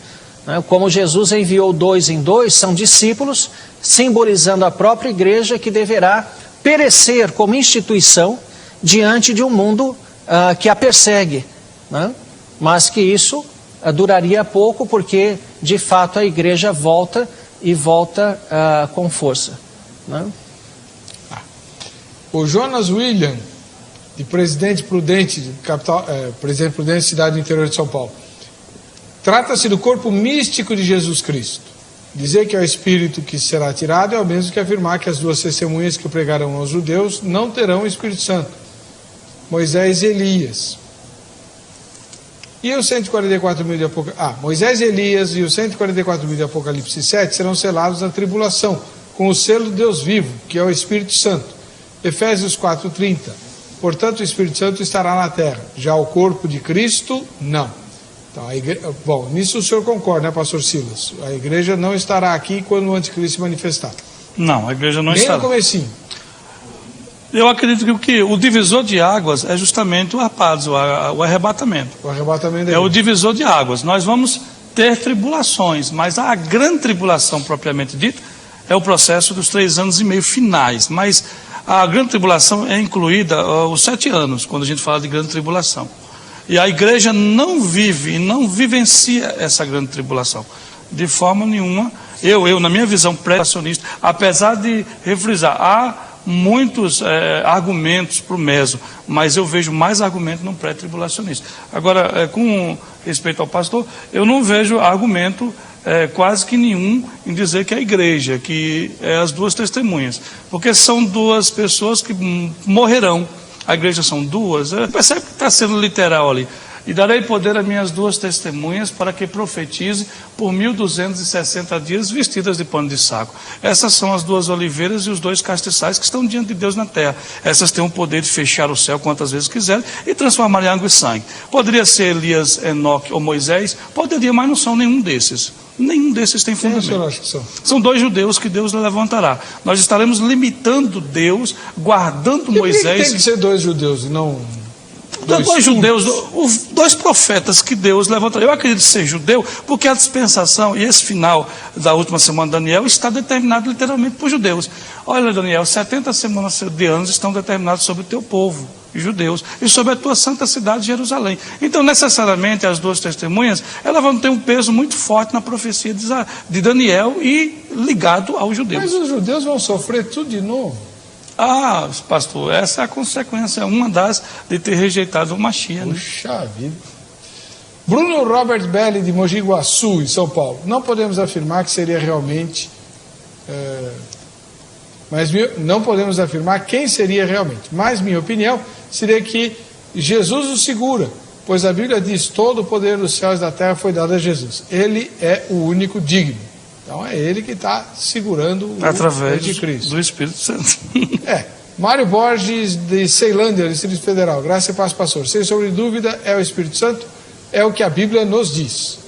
né? Como Jesus enviou 2 em 2, são discípulos, simbolizando a própria igreja que deverá perecer como instituição diante de um mundo que a persegue, né? Mas que isso duraria pouco porque de fato a igreja volta e volta com força, né? O Jonas William, de Presidente Prudente, Presidente Prudente, cidade do interior de São Paulo. Trata-se do corpo místico de Jesus Cristo. Dizer que é o Espírito que será tirado é o mesmo que afirmar que as duas testemunhas que pregarão aos judeus não terão o Espírito Santo. Moisés e Elias. E os 144 mil de Apocalipse... Moisés e Elias e os 144 mil de Apocalipse 7 serão selados na tribulação, com o selo do Deus vivo, que é o Espírito Santo. Efésios 4:30. Portanto, o Espírito Santo estará na terra. Já o corpo de Cristo, não. Então, bom, nisso o senhor concorda, né, pastor Silas? A igreja não estará aqui quando o anticristo se manifestar. Não, a igreja não Nem estará. no comecinho. Eu acredito que o divisor de águas é justamente o arpazo, o arrebatamento. O arrebatamento é o divisor de águas. Nós vamos ter tribulações, mas a grande tribulação propriamente dita é o processo dos 3 anos e meio finais. Mas a grande tribulação é incluída os 7 anos, quando a gente fala de grande tribulação. E a igreja não vive e não vivencia essa grande tribulação. De forma nenhuma, eu na minha visão pré-tribulacionista, apesar de refrisar, há muitos argumentos para o meso, mas eu vejo mais argumento no pré-tribulacionista. Agora, com respeito ao pastor, eu não vejo argumento quase que nenhum em dizer que a igreja, que é as duas testemunhas, porque são duas pessoas que morrerão. A igreja são duas, percebe que está sendo literal ali. E darei poder a minhas duas testemunhas para que profetize por 1260 dias vestidas de pano de saco. Essas são as duas oliveiras e os 2 castiçais que estão diante de Deus na terra. Essas têm o poder de fechar o céu quantas vezes quiserem e transformar em água e sangue. Poderia ser Elias, Enoque ou Moisés? Poderia, mas não são nenhum desses. Nenhum desses tem Quem o senhor fundamento. acha que são? São 2 judeus que Deus levantará. Nós estaremos limitando Deus, guardando Por que Moisés. tem que ser 2 judeus e não... Dois judeus, os 2 profetas que Deus levantará. Eu acredito ser judeu, porque a dispensação e esse final da última semana de Daniel está determinado literalmente por judeus. Olha, Daniel, 70 semanas de anos estão determinados sobre o teu povo, judeus, e sobre a tua santa cidade de Jerusalém. Então, necessariamente, as 2 testemunhas, elas vão ter um peso muito forte na profecia de Daniel e ligado aos judeus. Mas os judeus vão sofrer tudo de novo. Ah, pastor, essa é a consequência, uma das, de ter rejeitado o Mashiach, né? Puxa vida. Bruno Robert Belli, de Mogi Guaçu, em São Paulo. Não podemos afirmar que seria realmente... não podemos afirmar quem seria realmente. Mas minha opinião seria que Jesus o segura, pois a Bíblia diz: todo o poder dos céus e da terra foi dado a Jesus. Ele é o único digno. Então é ele que está segurando o através anticristo. do Espírito Santo. Mário Borges, de Ceilândia, Distrito Federal. Graça e paz, pastor. Sem sombra de dúvida, é o Espírito Santo, é o que a Bíblia nos diz.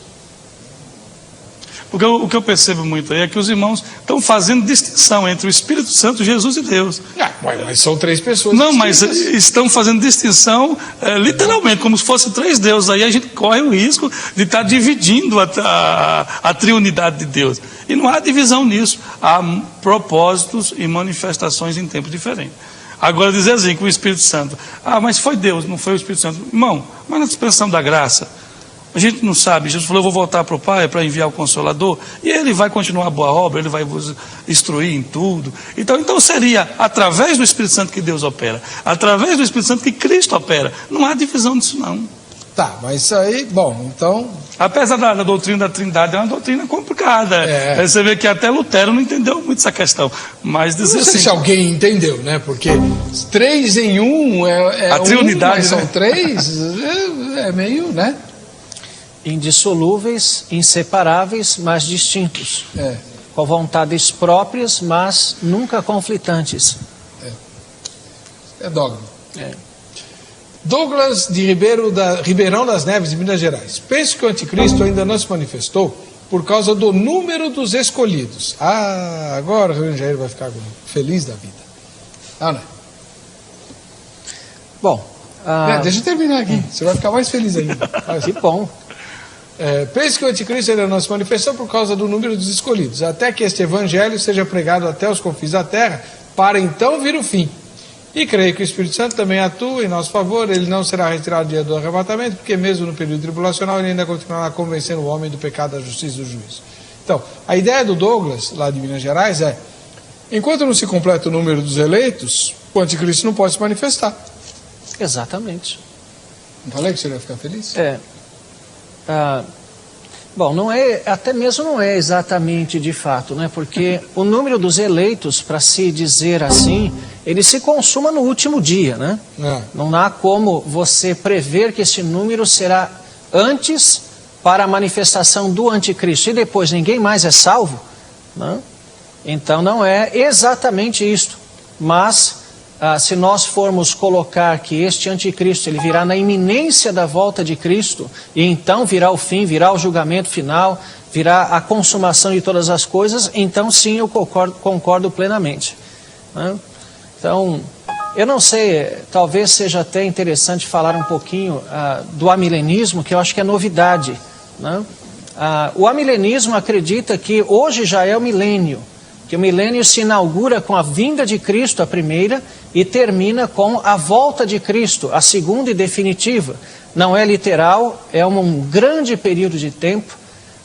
Porque o que eu percebo muito aí é que os irmãos estão fazendo distinção entre o Espírito Santo, Jesus e Deus. Mas são 3 pessoas. Não, mas estão fazendo distinção literalmente, como se fossem 3 deuses. Aí a gente corre o risco de estar dividindo a triunidade de Deus. E não há divisão nisso. Há propósitos e manifestações em tempos diferentes. Agora dizer assim que o Espírito Santo, mas foi Deus, não foi o Espírito Santo. Irmão, mas na dispensação da graça, a gente não sabe. Jesus falou: eu vou voltar para o Pai para enviar o Consolador, e Ele vai continuar a boa obra, Ele vai vos instruir em tudo. Então seria através do Espírito Santo que Deus opera, através do Espírito Santo que Cristo opera. Não há divisão disso não. Tá, mas isso aí, bom, então... Apesar da doutrina da Trindade, é uma doutrina complicada. Você vê que até Lutero não entendeu muito essa questão. Mas dizer não sei assim, se alguém entendeu, né? Porque 3 em 1 é a triunidade, mas são né? 3, é meio, né? Indissolúveis, inseparáveis, mas distintos. Com vontades próprias, mas nunca conflitantes. É dogma. Douglas de Ribeirão das Neves, de Minas Gerais. Penso que o anticristo ainda não se manifestou por causa do número dos escolhidos. Agora o Rio de Janeiro vai ficar feliz da vida. Né? Bom... deixa eu terminar aqui, você vai ficar mais feliz ainda. Que bom. Penso que o anticristo ainda não se manifestou por causa do número dos escolhidos, até que este evangelho seja pregado até os confins da terra, para então vir o fim. E creio que o Espírito Santo também atua em nosso favor. Ele não será retirado no dia do arrebatamento, porque mesmo no período tribulacional ele ainda continuará convencendo o homem do pecado, da justiça e do juízo. Então, a ideia do Douglas, lá de Minas Gerais, é: enquanto não se completa o número dos eleitos, o anticristo não pode se manifestar. Exatamente. Não falei que você ia ficar feliz? Bom, não é, até mesmo não é exatamente de fato, né? Porque o número dos eleitos, para se dizer assim, ele se consuma no último dia, né? Não há como você prever que esse número será antes para a manifestação do anticristo e depois ninguém mais é salvo, né? Então não é exatamente isto, mas se nós formos colocar que este anticristo ele virá na iminência da volta de Cristo, e então virá o fim, virá o julgamento final, virá a consumação de todas as coisas, então sim, eu concordo plenamente, né? Então, eu não sei, talvez seja até interessante falar um pouquinho do amilenismo, que eu acho que é novidade, né? O amilenismo acredita que hoje já é o milênio, que o milênio se inaugura com a vinda de Cristo, a primeira, e termina com a volta de Cristo, a segunda e definitiva. Não é literal, é um grande período de tempo.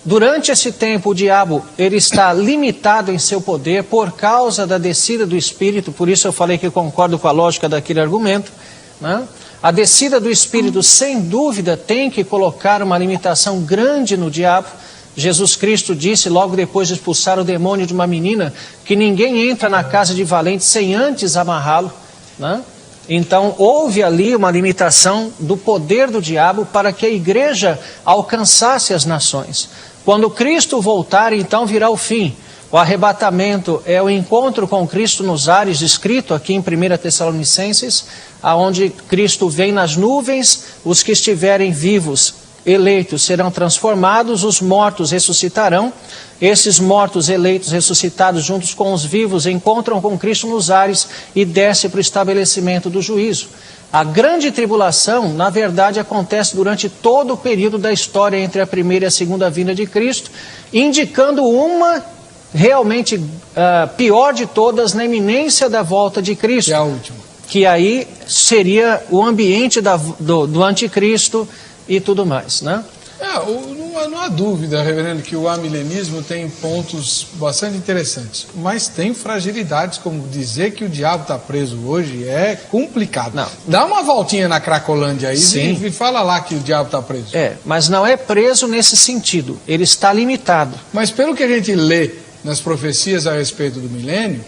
Durante esse tempo, o diabo ele está limitado em seu poder por causa da descida do Espírito, por isso eu falei que eu concordo com a lógica daquele argumento, né? A descida do Espírito, sem dúvida, tem que colocar uma limitação grande no diabo. Jesus Cristo disse, logo depois de expulsar o demônio de uma menina, que ninguém entra na casa de valente sem antes amarrá-lo, né? Então, houve ali uma limitação do poder do diabo para que a igreja alcançasse as nações. Quando Cristo voltar, então virá o fim. O arrebatamento é o encontro com Cristo nos ares, escrito aqui em 1 Tessalonicenses, aonde Cristo vem nas nuvens, os que estiverem vivos eleitos serão transformados, os mortos ressuscitarão. Esses mortos eleitos ressuscitados juntos com os vivos encontram com Cristo nos ares e desce para o estabelecimento do juízo. A grande tribulação, na verdade, acontece durante todo o período da história entre a primeira e a segunda vinda de Cristo, indicando uma realmente pior de todas na iminência da volta de Cristo. Que é a última. Que aí seria o ambiente do anticristo e tudo mais, né? Não há dúvida, reverendo, que o amilenismo tem pontos bastante interessantes, mas tem fragilidades, como dizer que o diabo está preso hoje é complicado. Não. Dá uma voltinha na Cracolândia aí Sim. e fala lá que o diabo está preso. Mas não é preso nesse sentido, ele está limitado. Mas pelo que a gente lê nas profecias a respeito do milênio,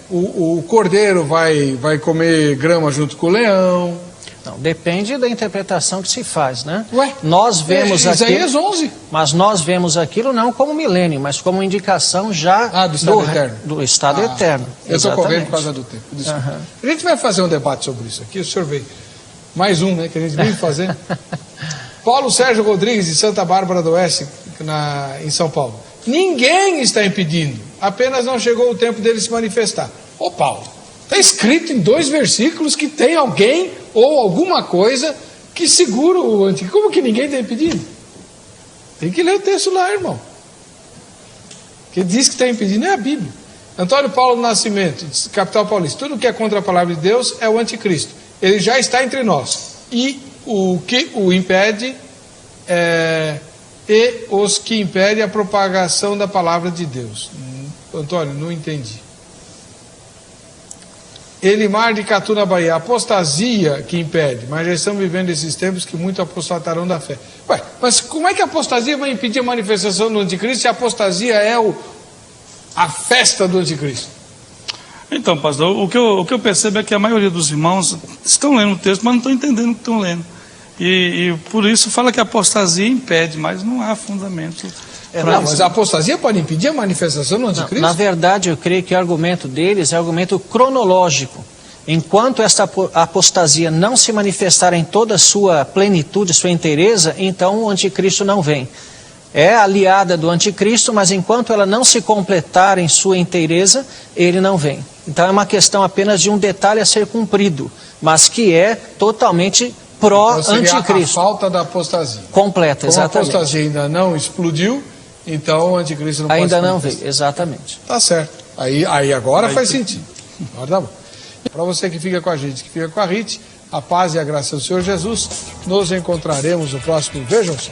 o cordeiro vai comer grama junto com o leão. Não, depende da interpretação que se faz, né? Ué, nós vemos Isaías 11. Mas nós vemos aquilo não como milênio, mas como indicação já do estado eterno. Do estado eterno. Eu estou correndo por causa do tempo. A gente vai fazer um debate sobre isso aqui, o senhor veio. Mais um, né, que a gente vive fazendo. Paulo Sérgio Rodrigues, de Santa Bárbara do Oeste, em São Paulo. Ninguém está impedindo, apenas não chegou o tempo dele se manifestar. Ô Paulo, está escrito em 2 versículos que tem alguém ou alguma coisa que segura o anticristo. Como que ninguém está impedindo? Tem que ler o texto lá, irmão. Que diz que está impedindo é a Bíblia. Antônio Paulo Nascimento, capital paulista. Tudo que é contra a palavra de Deus é o anticristo. Ele já está entre nós. E o que o impede e os que impedem a propagação da palavra de Deus. Antônio, não entendi. Elimar de Catu, na Bahia, apostasia que impede, mas já estamos vivendo esses tempos que muito apostatarão da fé. Ué, mas como é que a apostasia vai impedir a manifestação do anticristo se a apostasia é a festa do anticristo? Então, pastor, o que eu percebo é que a maioria dos irmãos estão lendo o texto, mas não estão entendendo o que estão lendo. E por isso fala que a apostasia impede, mas não há fundamento. Mas a apostasia pode impedir a manifestação do anticristo? Na verdade, eu creio que o argumento deles é argumento cronológico. Enquanto esta apostasia não se manifestar em toda a sua plenitude, sua inteireza, então o anticristo não vem. É aliada do anticristo, mas enquanto ela não se completar em sua inteireza, ele não vem. Então é uma questão apenas de um detalhe a ser cumprido, mas que é totalmente pró-anticristo. A falta da apostasia. Completa, exatamente. Como a apostasia ainda não explodiu, então o anticristo não ainda pode não veio, exatamente. Tá certo. Aí agora faz sentido. Agora tá bom. Para você que fica com a gente, que fica com a RIT, a paz e a graça do Senhor Jesus, nos encontraremos no próximo Vejam Só.